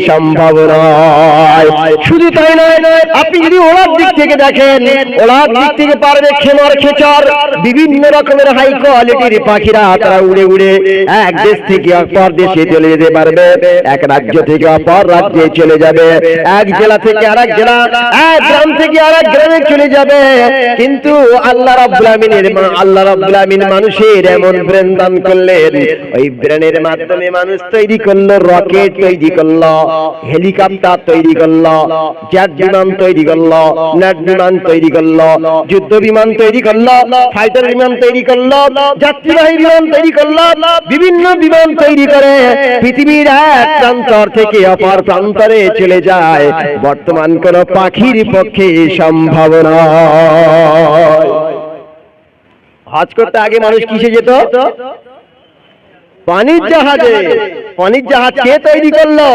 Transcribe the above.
সম্ভব নয়। শুধু তাই নয়, আপনি যদি ওড়ার দিক থেকে দেখেন, ওড়ার দিক থেকে পারবে খেমর খেচর বিভিন্ন রকমের হাই কোয়ালিটির পাখিরা, তারা উড়ে উড়ে এক দেশ থেকে অপর দেশে চলে যেতে পারবে, এক রাজ্য থেকে অপর রাজ্যে চলে যাবে, এক জেলা থেকে আরেক জেলা, এক গ্রাম থেকে আরেক গ্রামে চলে যাবে। কিন্তু আল্লাহ রাব্বুল আলামিন মানুষের এমন ব্রেন দান করলেন, ওই ব্রেনের মাধ্যমে মানুষ তৈরি করলো রকেট, তৈরি করলো হেলিকপ্টার, তৈরি করলো জেট বিমান, তৈরি করলো নেট বিমান, তৈরি করলো যুদ্ধ বিমান, তৈরি করলো ফাইটার বিমান, তৈরি করলো যাত্রীবাহী বিমান, তৈরি করলো বিভিন্ন বিমান তৈরি করে পৃথিবীর এক প্রান্তর থেকে অপর প্রান্তরে চলে যায়। বর্তমান কোন পাখির পক্ষে সম্ভব নয়। হজ করতে আগে মানুষ কিসে যেত? পানির জাহাজে। পানির জাহাজ কে তৈরি করলো?